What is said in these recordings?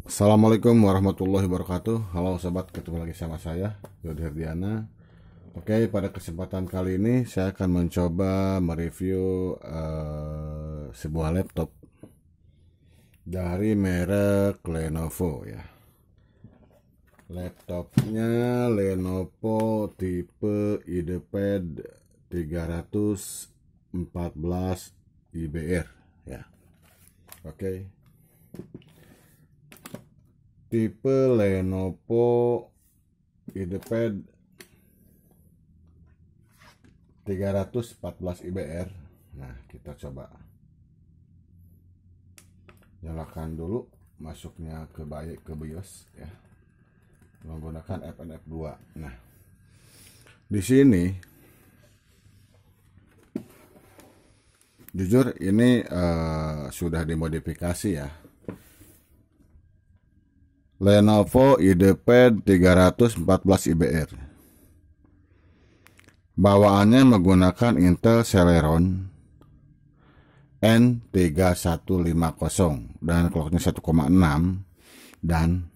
Assalamualaikum warahmatullahi wabarakatuh. Halo sobat, ketemu lagi sama saya Yodi Herdiana. Oke, pada kesempatan kali ini saya akan mencoba mereview sebuah laptop dari merek Lenovo ya. Laptopnya Lenovo tipe IdeaPad 314 IBR ya. Oke. Tipe Lenovo IdeaPad 314 IBR. Nah, kita coba nyalakan dulu, masuknya ke BIOS ya, menggunakan FNF2. Nah, di sini jujur ini sudah dimodifikasi ya. Lenovo IdeaPad 314 IBR. Bawaannya menggunakan Intel Celeron N3150 dan clocknya 1,6, dan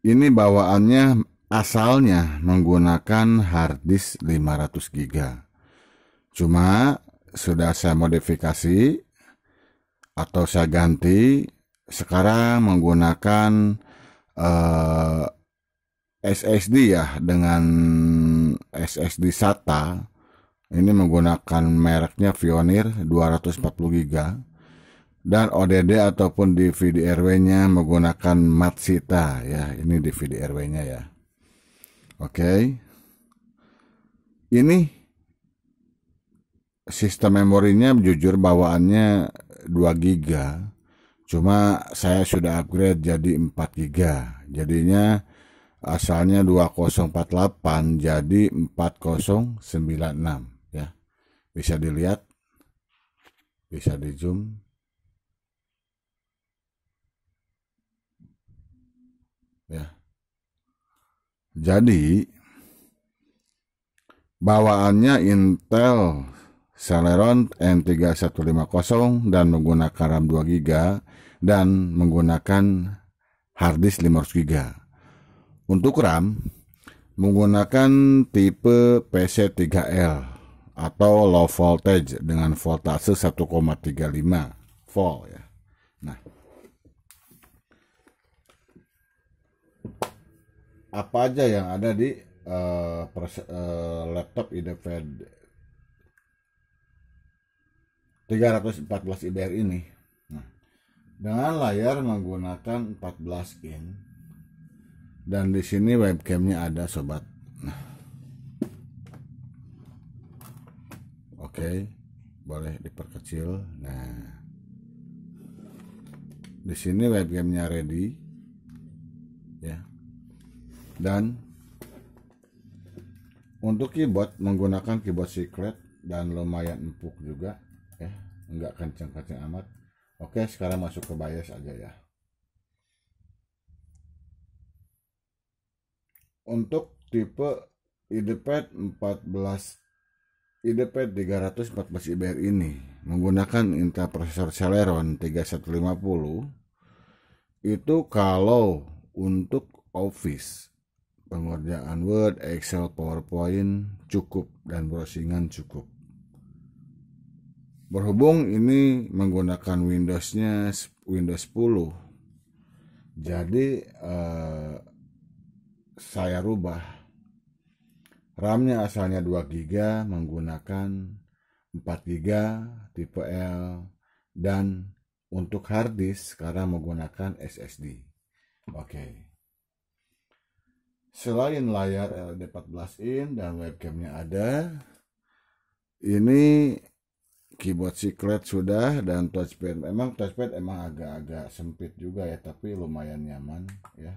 ini bawaannya asalnya menggunakan harddisk 500 GB. Cuma sudah saya modifikasi atau saya ganti, sekarang menggunakan SSD ya, dengan SSD SATA. Ini menggunakan mereknya Pioneer 240 GB, dan ODD ataupun DVD RW-nya menggunakan Matsushita ya. Ini DVD RW-nya ya. Oke. Ini sistem memorinya jujur bawaannya 2 GB. Cuma saya sudah upgrade jadi 4 GB. Jadinya asalnya 2048 jadi 4096 ya. Bisa dilihat, bisa di zoom ya. Jadi bawaannya Intel Celeron N3150 dan menggunakan RAM 2 GB dan menggunakan harddisk 500 GB. Untuk RAM menggunakan tipe PC3L atau low voltage dengan voltase 1,35 volt ya. Nah, apa aja yang ada di laptop IdeaPad 314 IBR ini? Nah, dengan layar menggunakan 14 in, dan di sini webcamnya ada sobat. Nah, oke, boleh diperkecil. Nah, di sini webcamnya ready ya. Dan untuk keyboard menggunakan keyboard Secret dan lumayan empuk juga ya, enggak kenceng-kenceng amat. Oke, sekarang masuk ke BIOS aja ya. Untuk tipe IdeaPad 314 IBR ini menggunakan Intel prosesor Celeron 3150. Itu kalau untuk Office, pengerjaan Word, Excel, PowerPoint cukup, dan browsingan cukup. Berhubung ini menggunakan Windowsnya Windows 10, jadi saya rubah RAM-nya, asalnya 2 GB menggunakan 4 GB tipe L, dan untuk harddisk sekarang menggunakan SSD. Oke. Selain layar LED 14 in dan webcamnya ada, ini keyboard Secret sudah, dan touchpad. Memang touchpad emang agak-agak sempit juga ya, tapi lumayan nyaman ya.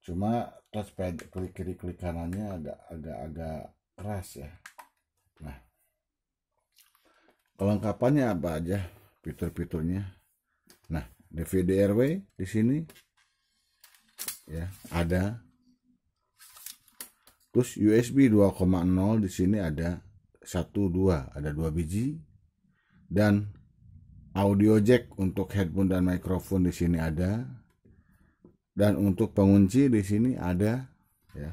Cuma touchpad klik kiri klik kanannya agak keras ya. Nah, kelengkapannya apa aja fitur-fiturnya? Nah, DVD RW di sini ya ada. Terus USB 2,0 di sini ada 2, ada 2 biji, dan audio jack untuk headphone dan mikrofon di sini ada. Dan untuk pengunci di sini ada ya.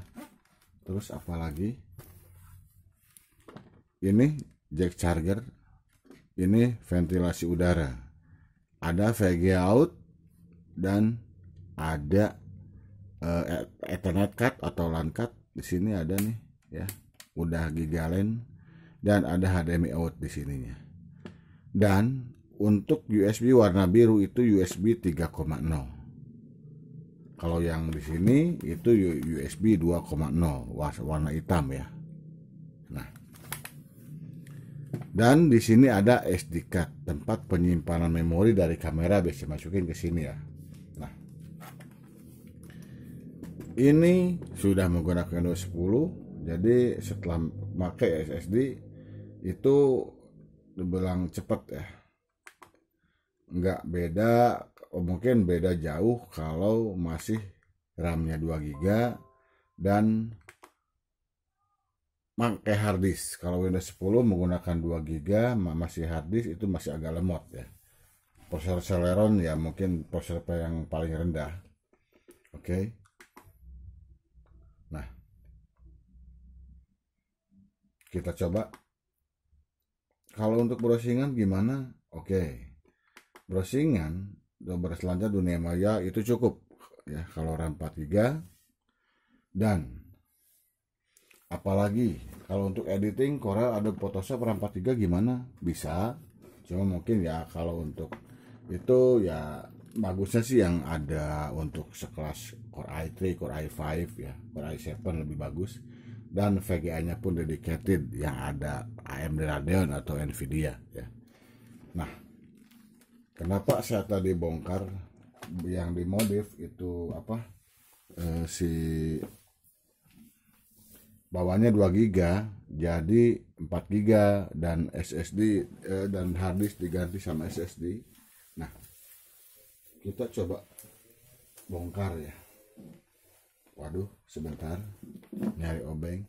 Terus apalagi? Ini jack charger. Ini ventilasi udara. Ada VGA out dan ada Ethernet cut atau LAN cut. Di sini ada nih ya. Udah Gigalen dan ada HDMI out di sininya. Dan untuk USB warna biru itu USB 3.0. Kalau yang di sini itu USB 2.0 warna hitam ya. Nah, dan di sini ada SD card, tempat penyimpanan memori dari kamera bisa masukin ke sini ya. Nah, ini sudah menggunakan Windows 10, jadi setelah pakai SSD itu dibilang cepet ya. Nggak beda, mungkin beda jauh kalau masih RAM-nya 2 GB dan pakai harddisk. Kalau Windows 10 menggunakan 2 GB masih harddisk itu masih agak lemot ya. Prosesor Celeron ya mungkin prosesor yang paling rendah. Oke. Nah, kita coba. Kalau untuk browsingan gimana? Oke. Browsingan berselancar dunia maya itu cukup ya kalau RAM 4 GB. Dan apalagi kalau untuk editing Corel Adobe Photoshop RAM 4 GB gimana? Bisa, cuma mungkin ya kalau untuk itu ya bagusnya sih yang ada untuk sekelas Core i3, Core i5 ya, Core i7 lebih bagus. Dan VGA-nya pun dedicated yang ada AMD Radeon atau Nvidia ya. Nah, kenapa saya tadi bongkar yang dimodif itu apa? Si bawahnya 2 GB jadi 4 GB dan SSD dan harddisk diganti sama SSD. Nah, kita coba bongkar ya. Waduh, sebentar nyari obeng.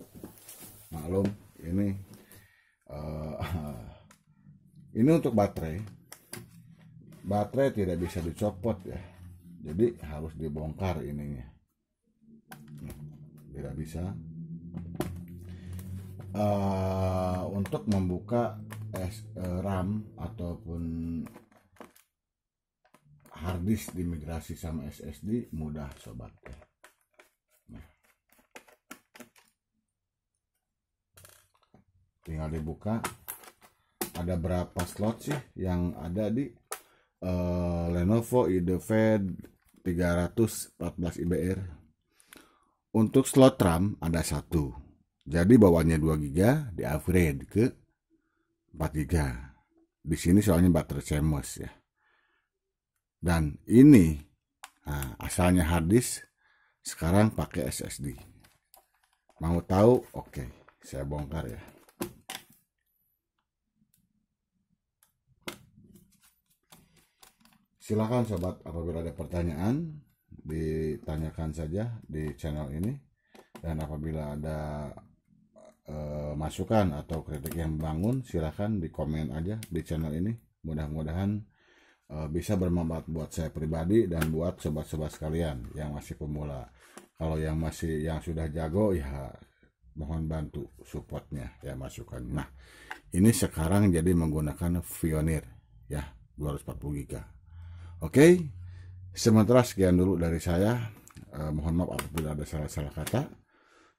Maklum ini ini untuk baterai tidak bisa dicopot ya, jadi harus dibongkar ininya. Tidak bisa. Untuk membuka RAM ataupun harddisk dimigrasi sama SSD mudah sobat. Nah, tinggal dibuka. Ada berapa slot sih yang ada di Lenovo IdeaPad 314 IBR. Untuk slot RAM ada 1. Jadi bawahnya 2 GB di upgrade ke 4 GB. Di sini soalnya baterai CMOS ya. Dan ini asalnya harddisk, sekarang pakai SSD. Mau tahu? Oke, saya bongkar ya. Silakan sobat, apabila ada pertanyaan ditanyakan saja di channel ini, dan apabila ada masukan atau kritik yang membangun silakan di komen aja di channel ini. Mudah-mudahan bisa bermanfaat buat saya pribadi dan buat sobat-sobat sekalian yang masih pemula. Kalau yang sudah jago ya mohon bantu supportnya ya, masukan. Nah, ini sekarang jadi menggunakan Pioneer ya 240 GB. Oke, sementara sekian dulu dari saya. Mohon maaf apabila ada salah-salah kata.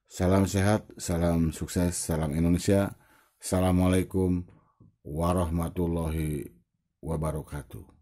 Salam sehat, salam sukses, salam Indonesia. Assalamualaikum warahmatullahi wabarakatuh.